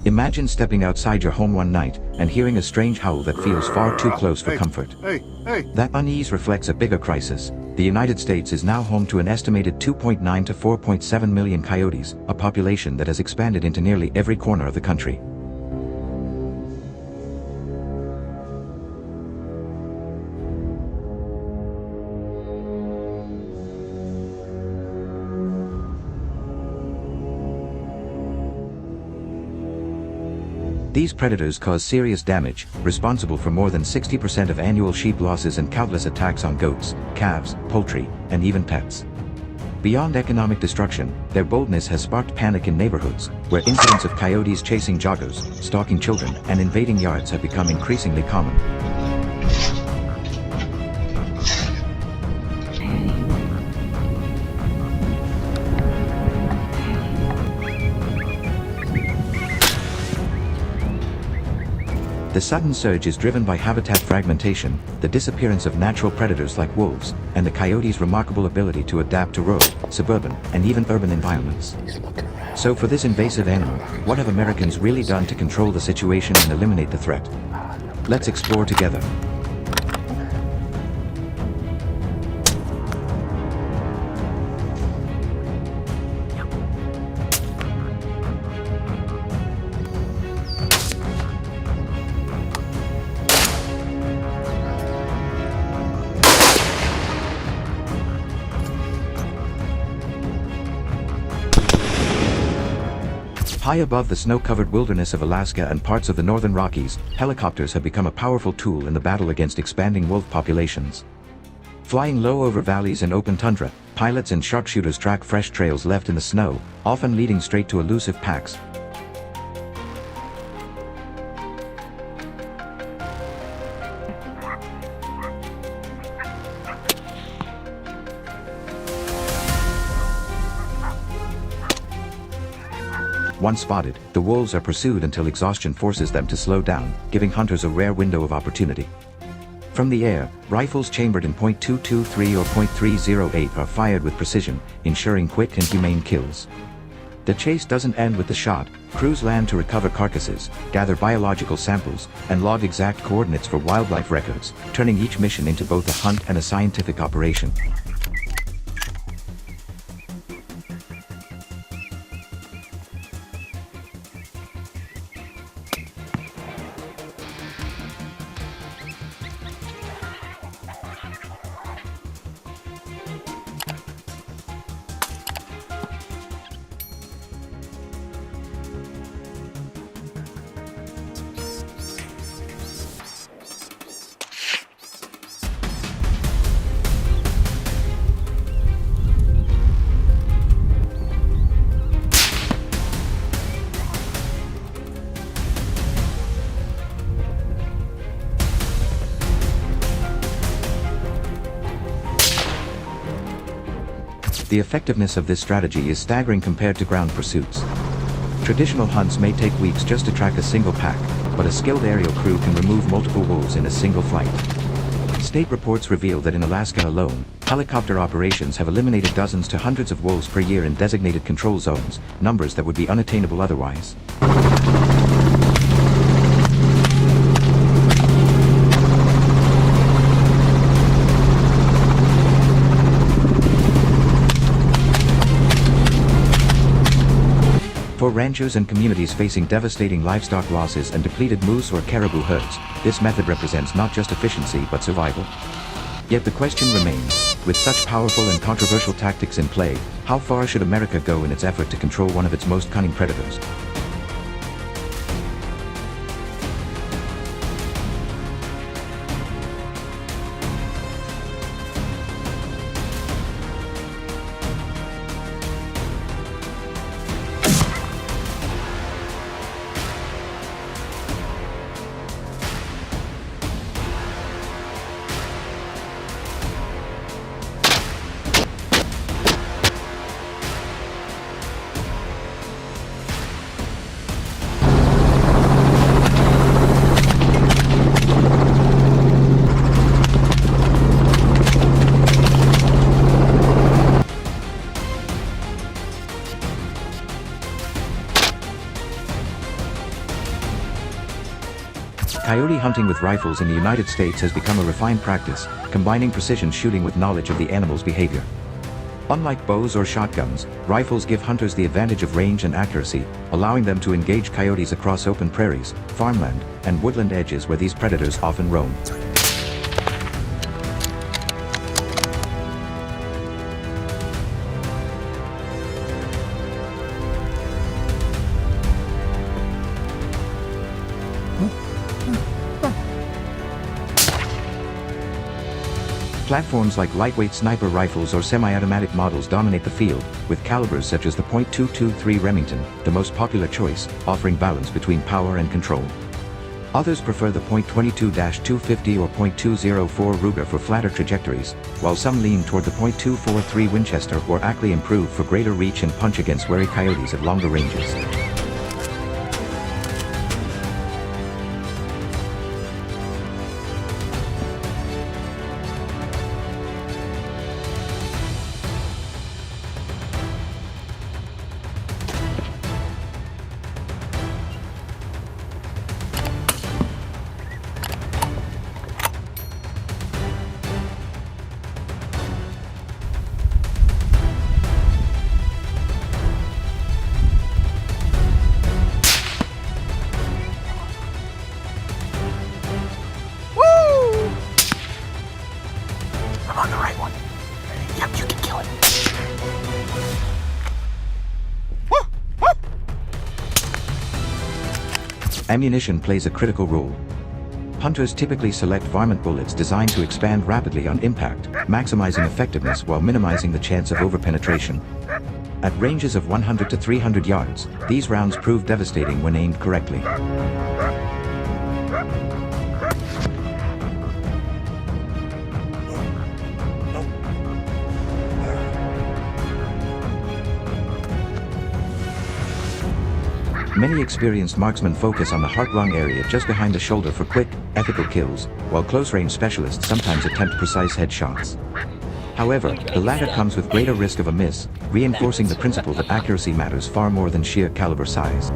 Imagine stepping outside your home one night and hearing a strange howl that feels far too close for comfort. That unease reflects a bigger crisis. The United States is now home to an estimated 2.9 to 4.7 million coyotes, a population that has expanded into nearly every corner of the country. These predators cause serious damage, responsible for more than 60% of annual sheep losses and countless attacks on goats, calves, poultry, and even pets. Beyond economic destruction, their boldness has sparked panic in neighborhoods, where incidents of coyotes chasing joggers, stalking children, and invading yards have become increasingly common. The sudden surge is driven by habitat fragmentation, the disappearance of natural predators like wolves, and the coyote's remarkable ability to adapt to rural, suburban, and even urban environments. So for this invasive animal, what have Americans really done to control the situation and eliminate the threat? Let's explore together. High above the snow-covered wilderness of Alaska and parts of the northern Rockies, helicopters have become a powerful tool in the battle against expanding wolf populations. Flying low over valleys and open tundra, pilots and sharpshooters track fresh trails left in the snow, often leading straight to elusive packs. Once spotted, the wolves are pursued until exhaustion forces them to slow down, giving hunters a rare window of opportunity. From the air, rifles chambered in .223 or .308 are fired with precision, ensuring quick and humane kills. The chase doesn't end with the shot. Crews land to recover carcasses, gather biological samples, and log exact coordinates for wildlife records, turning each mission into both a hunt and a scientific operation. The effectiveness of this strategy is staggering compared to ground pursuits. Traditional hunts may take weeks just to track a single pack, but a skilled aerial crew can remove multiple wolves in a single flight. State reports reveal that in Alaska alone, helicopter operations have eliminated dozens to hundreds of wolves per year in designated control zones, numbers that would be unattainable otherwise. For ranchers and communities facing devastating livestock losses and depleted moose or caribou herds, this method represents not just efficiency but survival. Yet the question remains, with such powerful and controversial tactics in play, how far should America go in its effort to control one of its most cunning predators? Coyote hunting with rifles in the United States has become a refined practice, combining precision shooting with knowledge of the animal's behavior. Unlike bows or shotguns, rifles give hunters the advantage of range and accuracy, allowing them to engage coyotes across open prairies, farmland, and woodland edges where these predators often roam. Platforms like lightweight sniper rifles or semi-automatic models dominate the field, with calibers such as the .223 Remington, the most popular choice, offering balance between power and control. Others prefer the .22-250 or .204 Ruger for flatter trajectories, while some lean toward the .243 Winchester or Ackley improved for greater reach and punch against wary coyotes at longer ranges. I'm on the right one. Yep, you can kill it. Ammunition plays a critical role. Hunters typically select varmint bullets designed to expand rapidly on impact, maximizing effectiveness while minimizing the chance of overpenetration. At ranges of 100 to 300 yards, these rounds prove devastating when aimed correctly. Many experienced marksmen focus on the heart-lung area just behind the shoulder for quick, ethical kills, while close-range specialists sometimes attempt precise headshots. However, the latter comes with greater risk of a miss, reinforcing the principle that accuracy matters far more than sheer caliber size.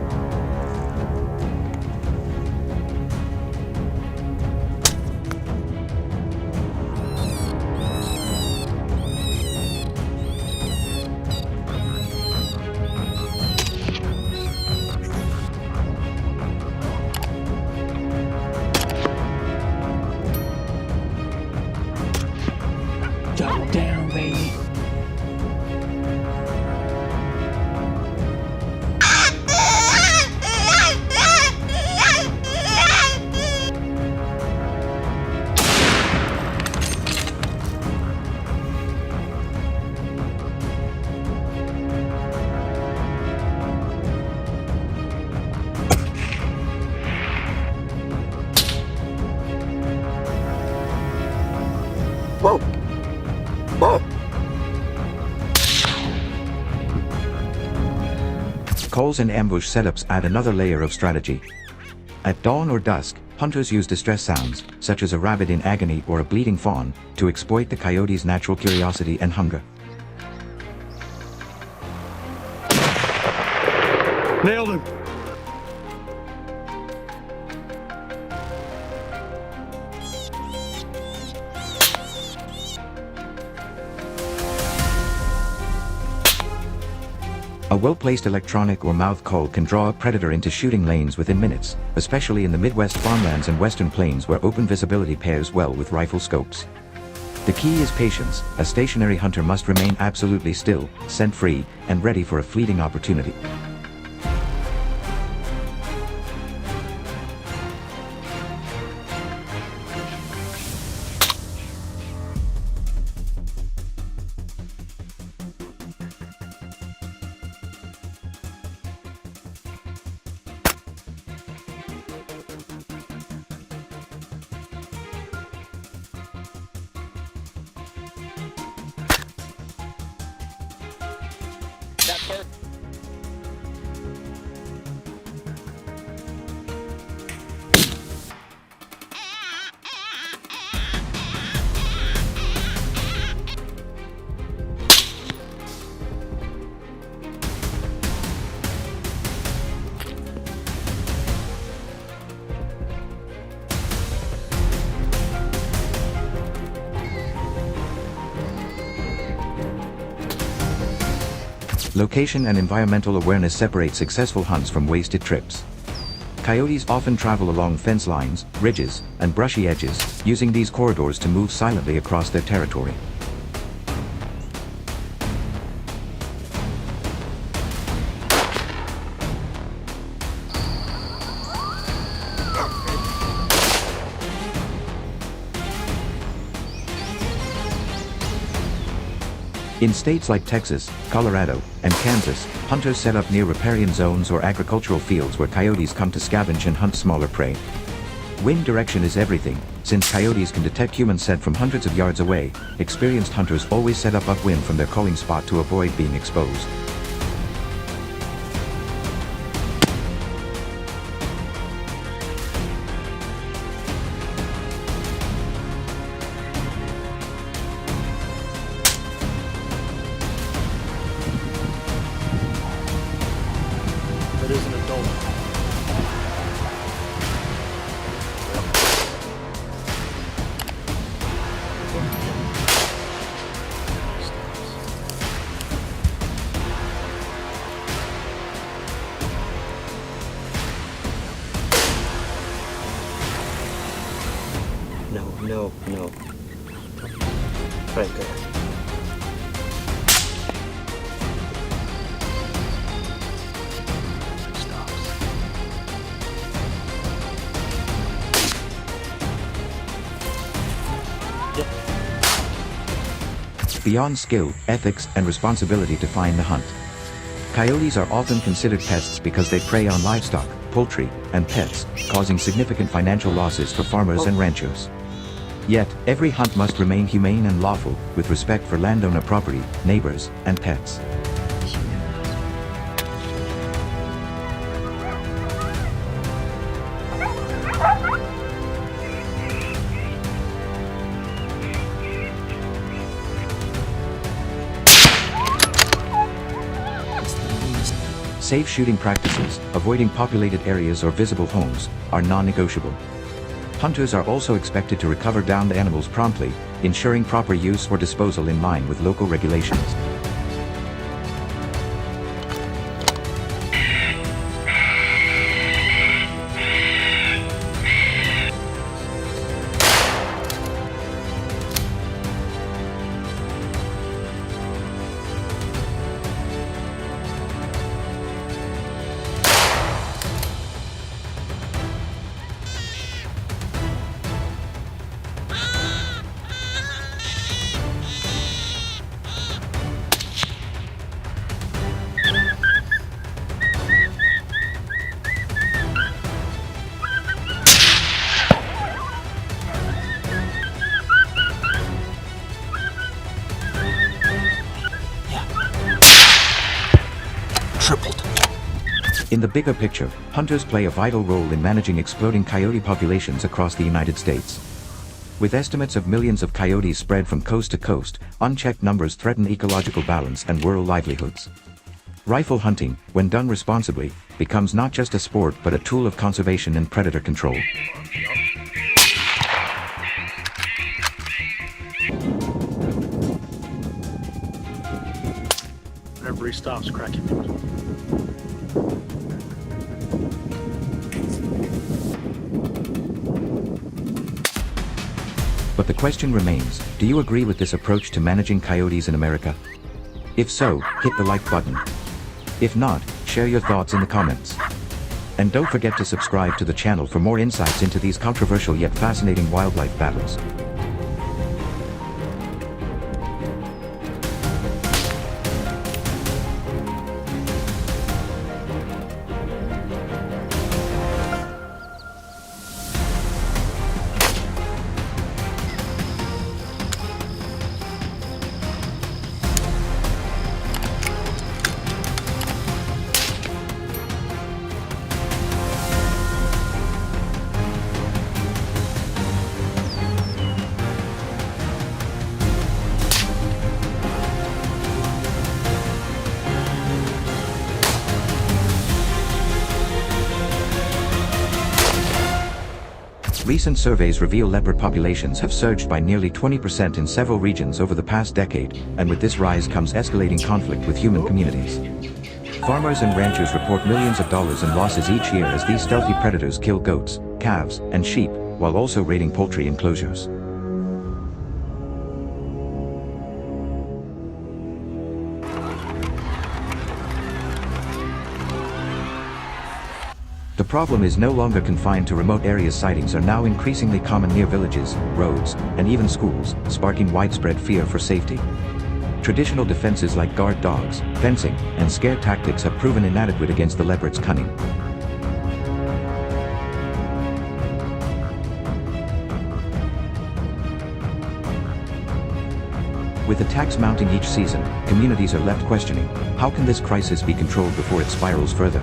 Double down, baby. Whoa! Whoa! Calls and ambush setups add another layer of strategy. At dawn or dusk, hunters use distress sounds, such as a rabbit in agony or a bleeding fawn, to exploit the coyote's natural curiosity and hunger. Nailed him! A well-placed electronic or mouth call can draw a predator into shooting lanes within minutes, especially in the Midwest farmlands and western plains where open visibility pairs well with rifle scopes. The key is patience. A stationary hunter must remain absolutely still, scent-free, and ready for a fleeting opportunity. That bird. Location and environmental awareness separate successful hunts from wasted trips. Coyotes often travel along fence lines, ridges, and brushy edges, using these corridors to move silently across their territory. In states like Texas, Colorado, and Kansas, hunters set up near riparian zones or agricultural fields where coyotes come to scavenge and hunt smaller prey. Wind direction is everything. Since coyotes can detect human scent from hundreds of yards away, experienced hunters always set up upwind from their culling spot to avoid being exposed. That is an adult. No. Right there. Beyond skill, ethics, and responsibility define the hunt. Coyotes are often considered pests because they prey on livestock, poultry, and pets, causing significant financial losses for farmers and ranchers. Yet, every hunt must remain humane and lawful, with respect for landowner property, neighbors, and pets. Safe shooting practices, avoiding populated areas or visible homes, are non-negotiable. Hunters are also expected to recover downed animals promptly, ensuring proper use or disposal in line with local regulations. Tripled. In the bigger picture, hunters play a vital role in managing exploding coyote populations across the United States. With estimates of millions of coyotes spread from coast to coast, unchecked numbers threaten ecological balance and rural livelihoods. Rifle hunting, when done responsibly, becomes not just a sport but a tool of conservation and predator control. Whenever he stops, crack him. But the question remains, do you agree with this approach to managing coyotes in America? If so, hit the like button. If not, share your thoughts in the comments. And don't forget to subscribe to the channel for more insights into these controversial yet fascinating wildlife battles. Recent surveys reveal leopard populations have surged by nearly 20% in several regions over the past decade, and with this rise comes escalating conflict with human communities. Farmers and ranchers report millions of dollars in losses each year as these stealthy predators kill goats, calves, and sheep, while also raiding poultry enclosures. The problem is no longer confined to remote areas. Sightings are now increasingly common near villages, roads, and even schools, sparking widespread fear for safety. Traditional defenses like guard dogs, fencing, and scare tactics have proven inadequate against the leopard's cunning. With attacks mounting each season, communities are left questioning, how can this crisis be controlled before it spirals further?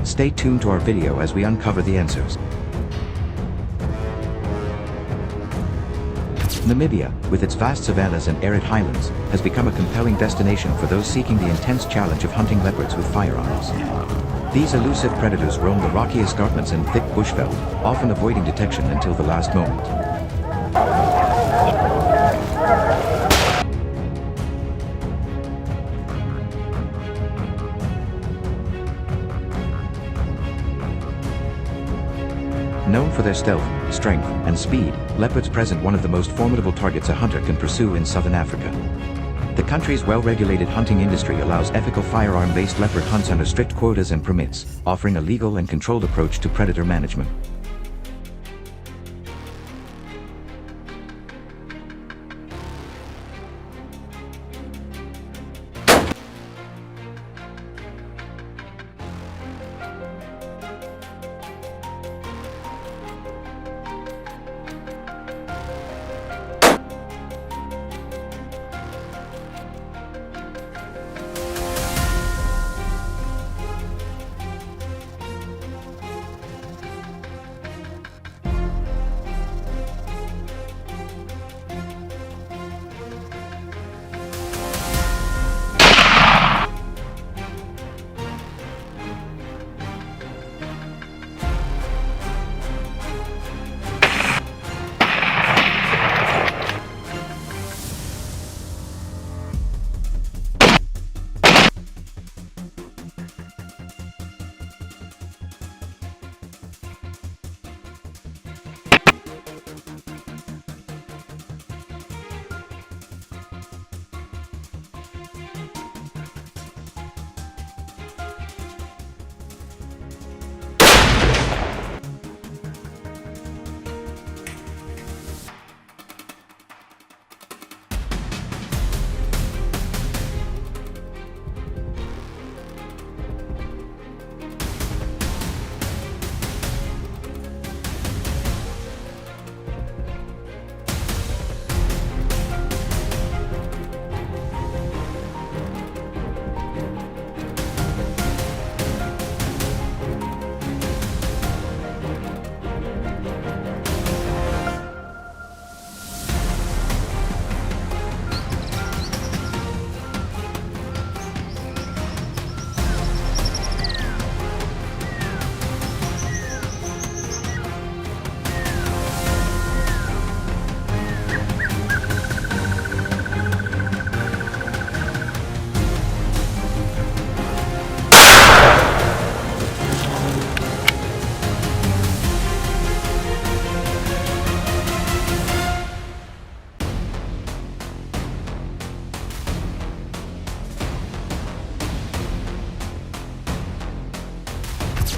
Stay tuned to our video as we uncover the answers. Namibia, with its vast savannas and arid highlands, has become a compelling destination for those seeking the intense challenge of hunting leopards with firearms. These elusive predators roam the rocky escarpments and thick bushveld, often avoiding detection until the last moment. Known for their stealth, strength, and speed, leopards present one of the most formidable targets a hunter can pursue in southern Africa. The country's well-regulated hunting industry allows ethical firearm-based leopard hunts under strict quotas and permits, offering a legal and controlled approach to predator management.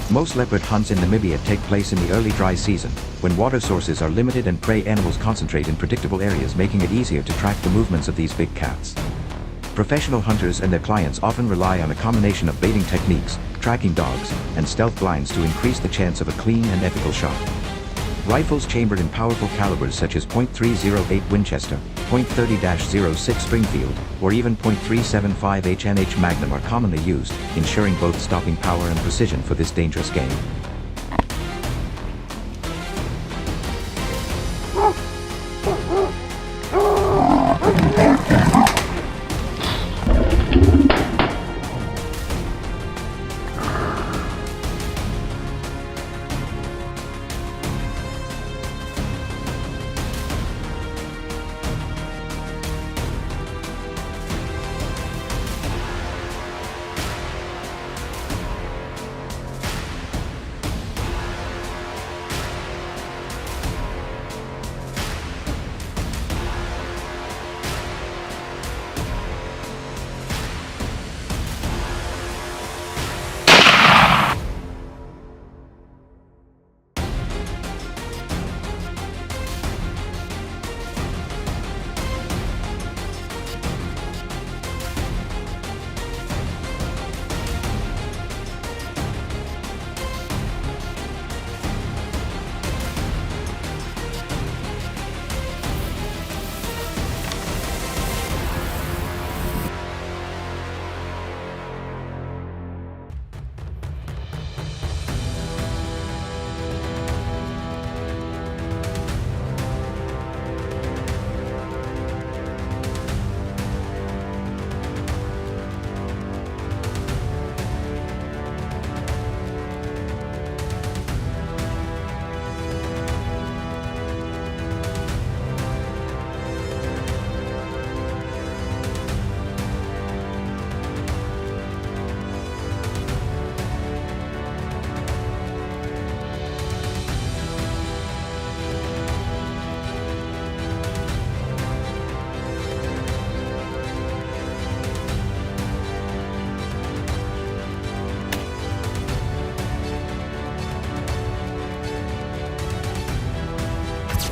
Most leopard hunts in Namibia take place in the early dry season, when water sources are limited and prey animals concentrate in predictable areas, making it easier to track the movements of these big cats. Professional hunters and their clients often rely on a combination of baiting techniques, tracking dogs, and stealth blinds to increase the chance of a clean and ethical shot. Rifles chambered in powerful calibers such as .308 Winchester, .30-06 Springfield, or even .375 HNH Magnum are commonly used, ensuring both stopping power and precision for this dangerous game.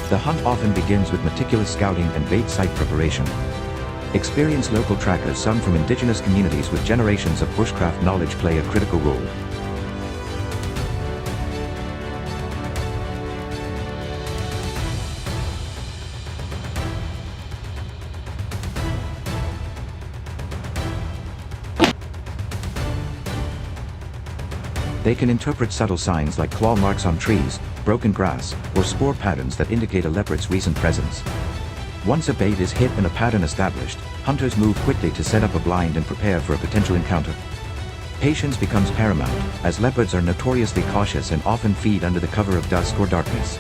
The hunt often begins with meticulous scouting and bait site preparation. Experienced local trackers, some from indigenous communities with generations of bushcraft knowledge, play a critical role. They can interpret subtle signs like claw marks on trees, broken grass, or spore patterns that indicate a leopard's recent presence. Once a bait is hit and a pattern established, hunters move quickly to set up a blind and prepare for a potential encounter. Patience becomes paramount, as leopards are notoriously cautious and often feed under the cover of dusk or darkness.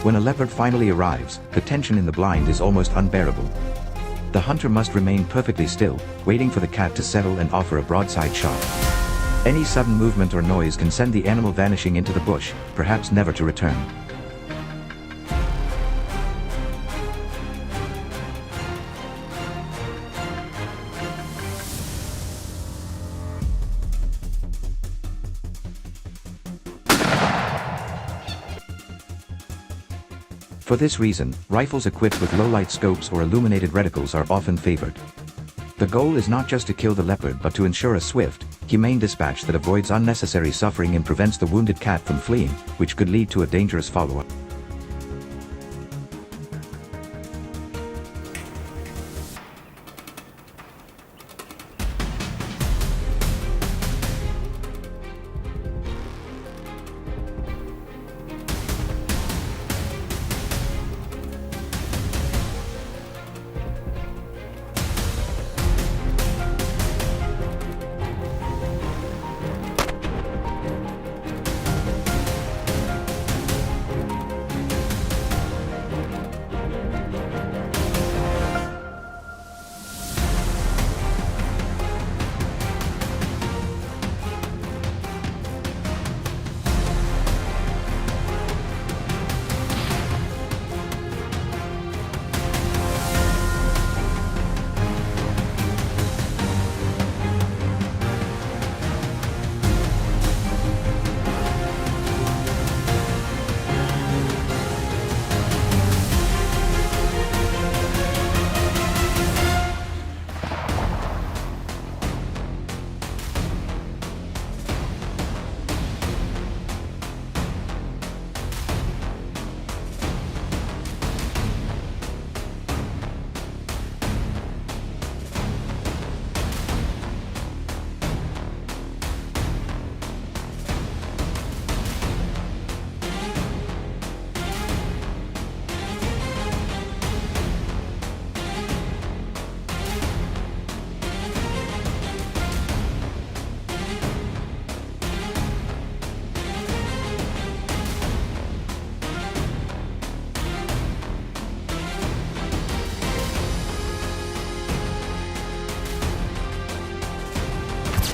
When a leopard finally arrives, the tension in the blind is almost unbearable. The hunter must remain perfectly still, waiting for the cat to settle and offer a broadside shot. Any sudden movement or noise can send the animal vanishing into the bush, perhaps never to return. For this reason, rifles equipped with low-light scopes or illuminated reticles are often favored. The goal is not just to kill the leopard but to ensure a swift, humane dispatch that avoids unnecessary suffering and prevents the wounded cat from fleeing, which could lead to a dangerous follow-up.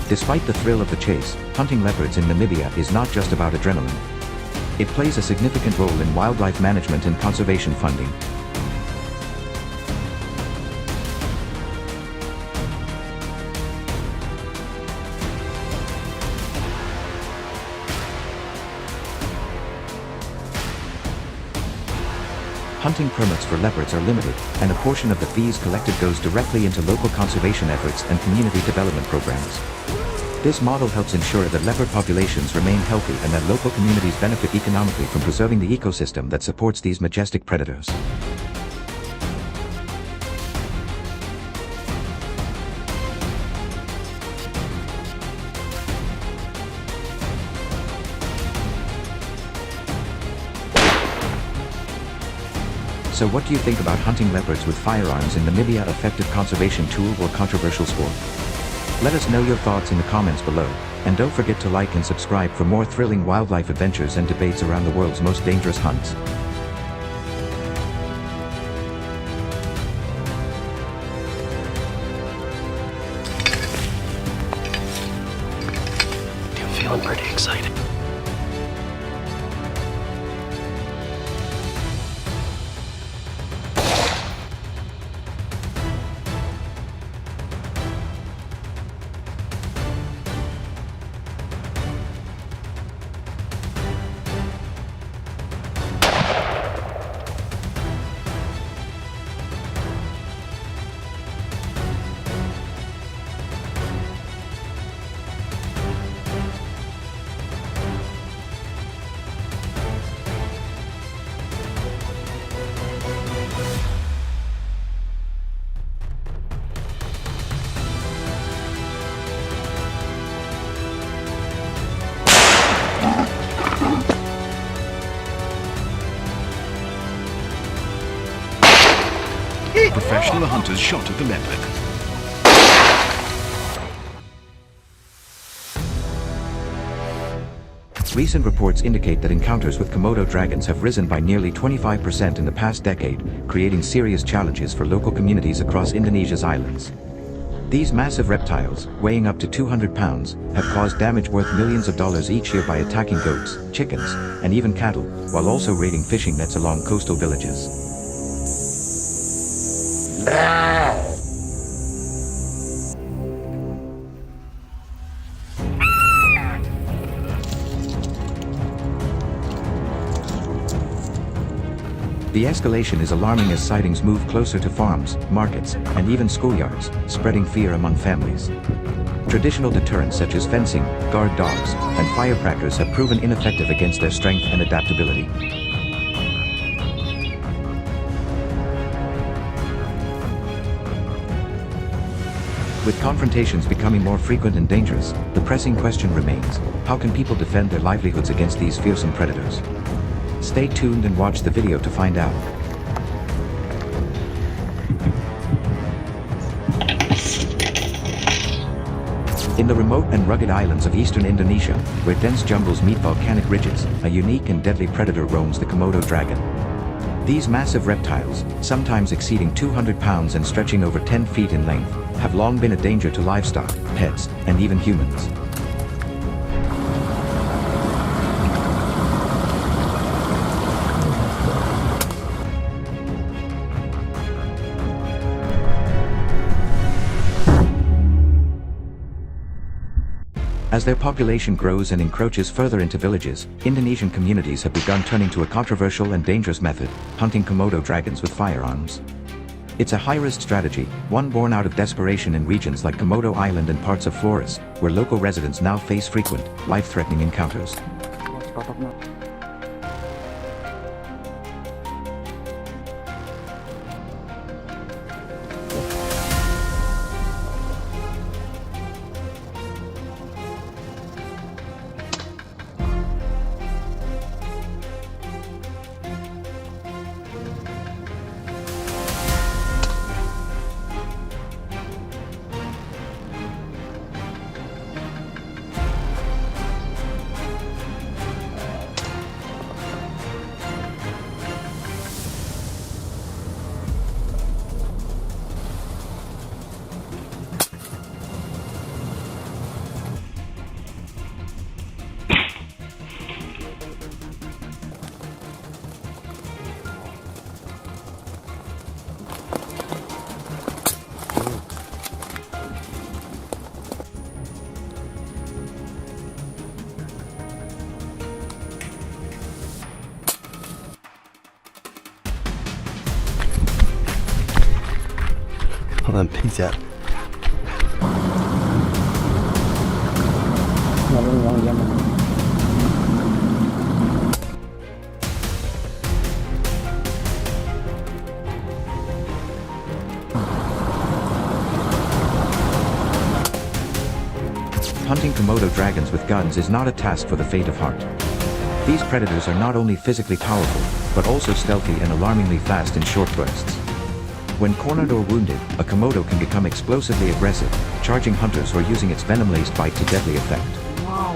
Despite the thrill of the chase, hunting leopards in Namibia is not just about adrenaline. It plays a significant role in wildlife management and conservation funding. Hunting permits for leopards are limited, and a portion of the fees collected goes directly into local conservation efforts and community development programs. This model helps ensure that leopard populations remain healthy and that local communities benefit economically from preserving the ecosystem that supports these majestic predators. So what do you think about hunting leopards with firearms in Namibia? Effective conservation tool or controversial sport? Let us know your thoughts in the comments below, and don't forget to like and subscribe for more thrilling wildlife adventures and debates around the world's most dangerous hunts. I'm feeling pretty excited. Professional hunters shot at the leopard. Recent reports indicate that encounters with Komodo dragons have risen by nearly 25% in the past decade, creating serious challenges for local communities across Indonesia's islands. These massive reptiles, weighing up to 200 pounds, have caused damage worth millions of dollars each year by attacking goats, chickens, and even cattle, while also raiding fishing nets along coastal villages. The escalation is alarming as sightings move closer to farms, markets, and even schoolyards, spreading fear among families. Traditional deterrents such as fencing, guard dogs, and firecrackers have proven ineffective against their strength and adaptability. With confrontations becoming more frequent and dangerous, the pressing question remains: how can people defend their livelihoods against these fearsome predators? Stay tuned and watch the video to find out. In the remote and rugged islands of eastern Indonesia, where dense jungles meet volcanic ridges, a unique and deadly predator roams: the Komodo dragon. These massive reptiles, sometimes exceeding 200 pounds and stretching over 10 feet in length, have long been a danger to livestock, pets, and even humans. As their population grows and encroaches further into villages, Indonesian communities have begun turning to a controversial and dangerous method: hunting Komodo dragons with firearms. It's a high-risk strategy, one born out of desperation in regions like Komodo Island and parts of Flores, where local residents now face frequent, life-threatening encounters. 난 피자. Hunting Komodo dragons with guns is not a task for the faint of heart. These predators are not only physically powerful, but also stealthy and alarmingly fast in short bursts. When cornered or wounded, a Komodo can become explosively aggressive, charging hunters or using its venom-laced bite to deadly effect. Wow.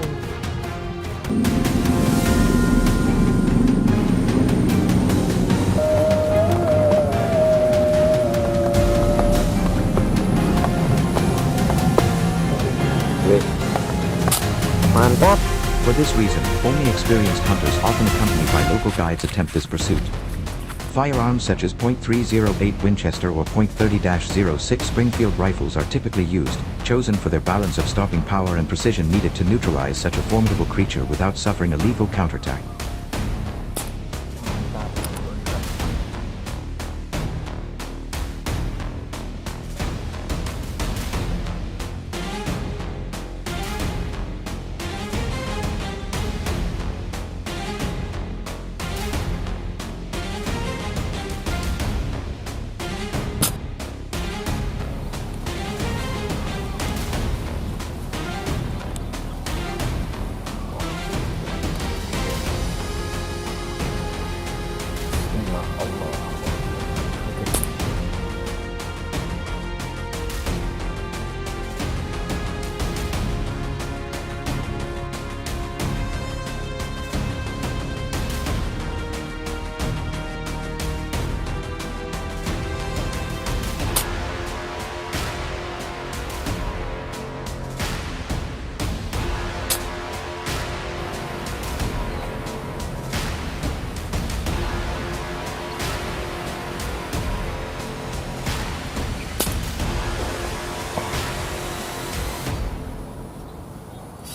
Mantap. For this reason, only experienced hunters often accompanied by local guides attempt this pursuit. Firearms such as .308 Winchester or .30-06 Springfield rifles are typically used, chosen for their balance of stopping power and precision needed to neutralize such a formidable creature without suffering a lethal counterattack.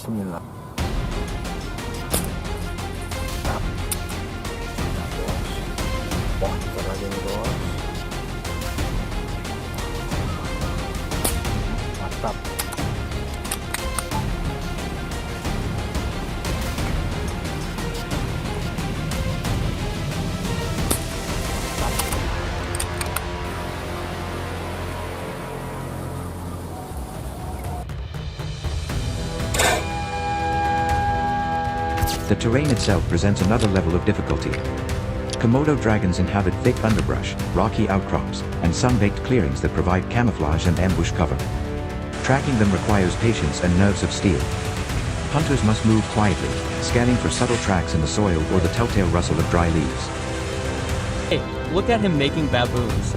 Bismillah. Wah, bentar lagi nih bos. Mantap. The terrain itself presents another level of difficulty. Komodo dragons inhabit thick underbrush, rocky outcrops, and sun-baked clearings that provide camouflage and ambush cover. Tracking them requires patience and nerves of steel. Hunters must move quietly, scanning for subtle tracks in the soil or the telltale rustle of dry leaves. Hey, look at him making baboons.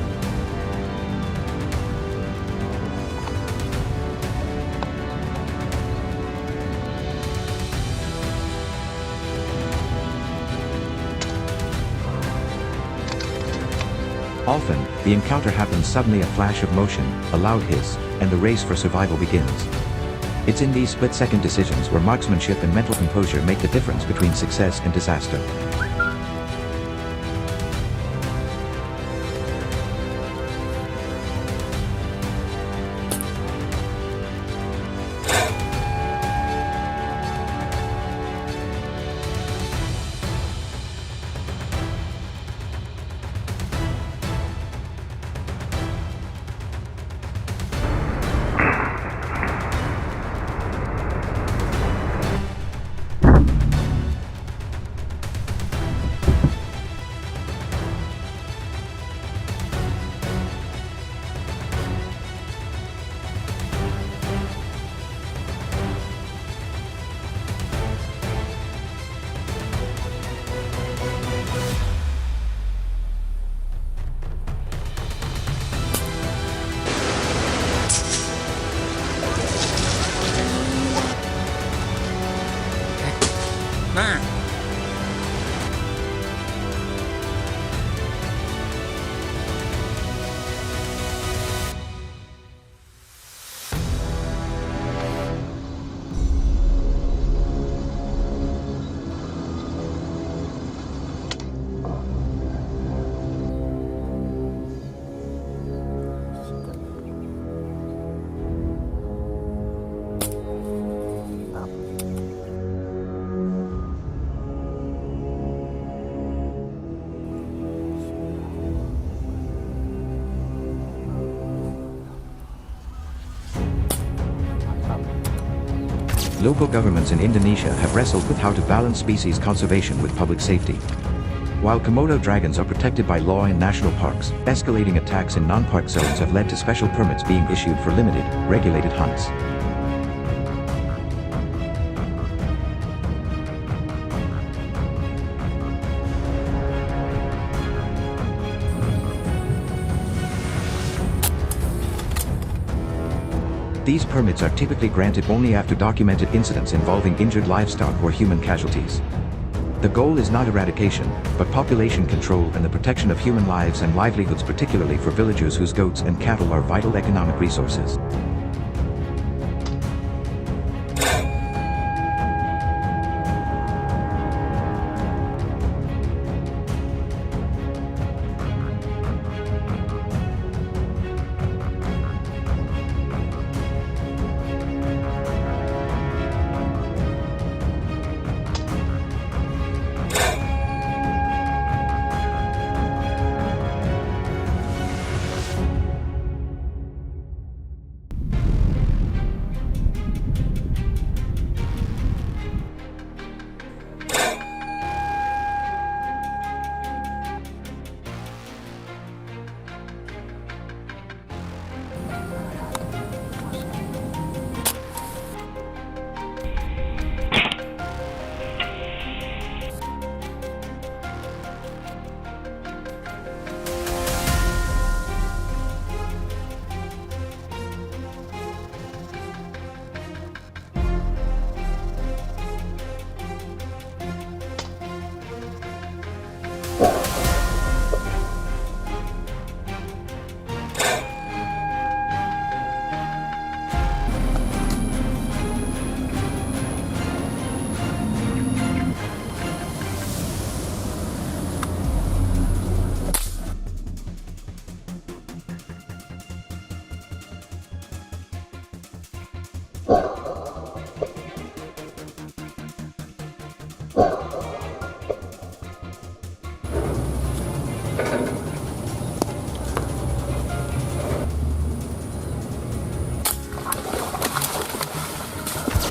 Often, the encounter happens suddenly, a flash of motion, a loud hiss, and the race for survival begins. It's in these split-second decisions where marksmanship and mental composure make the difference between success and disaster. local governments in Indonesia have wrestled with how to balance species conservation with public safety. While Komodo dragons are protected by law in national parks, escalating attacks in non-park zones have led to special permits being issued for limited, regulated hunts. These permits are typically granted only after documented incidents involving injured livestock or human casualties. The goal is not eradication, but population control and the protection of human lives and livelihoods, particularly for villagers whose goats and cattle are vital economic resources.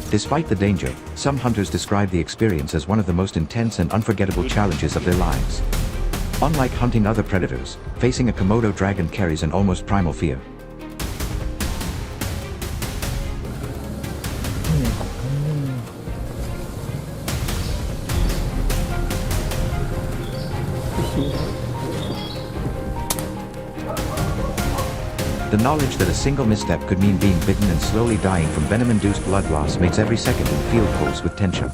Despite the danger, some hunters describe the experience as one of the most intense and unforgettable challenges of their lives. Unlike hunting other predators, facing a Komodo dragon carries an almost primal fear. The knowledge that a single misstep could mean being bitten and slowly dying from venom-induced blood loss makes every second in the field pulse with tension.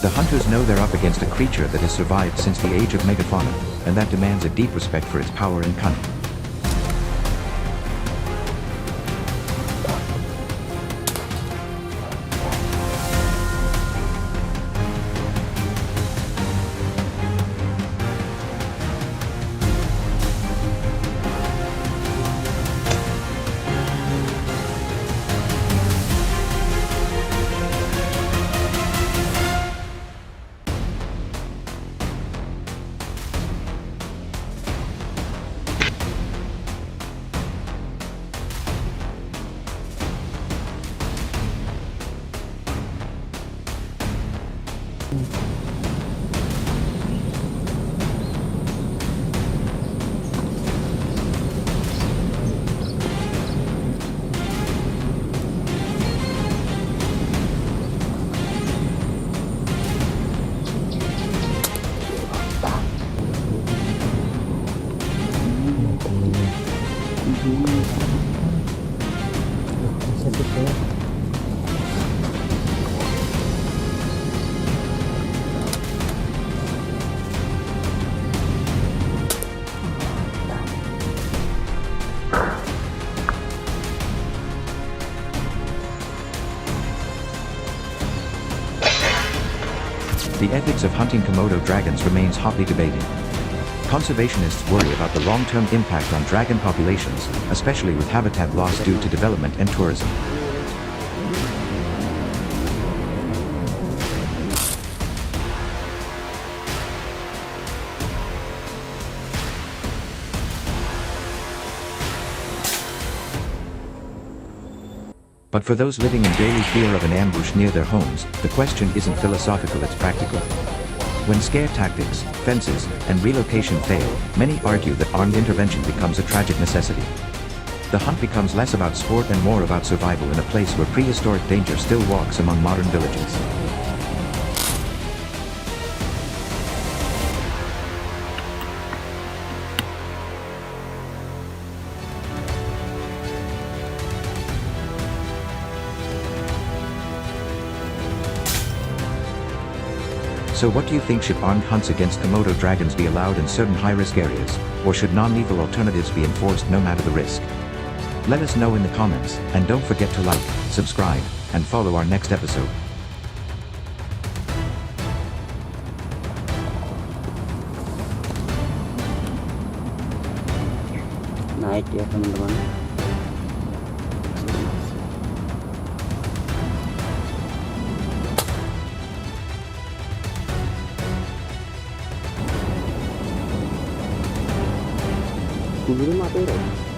The hunters know they're up against a creature that has survived since the age of megafauna, and that demands a deep respect for its power and cunning. The ethics of hunting Komodo dragons remains hotly debated. Conservationists worry about the long-term impact on dragon populations, especially with habitat loss due to development and tourism. But for those living in daily fear of an ambush near their homes, the question isn't philosophical, it's practical. When scare tactics, fences, and relocation fail, many argue that armed intervention becomes a tragic necessity. The hunt becomes less about sport and more about survival in a place where prehistoric danger still walks among modern villages. So what do you think? Should armed hunts against Komodo dragons be allowed in certain high-risk areas, or should non-lethal alternatives be enforced no matter the risk? Let us know in the comments, and don't forget to like, subscribe, and follow our next episode. Naik ya teman-teman. Dulu mati ya.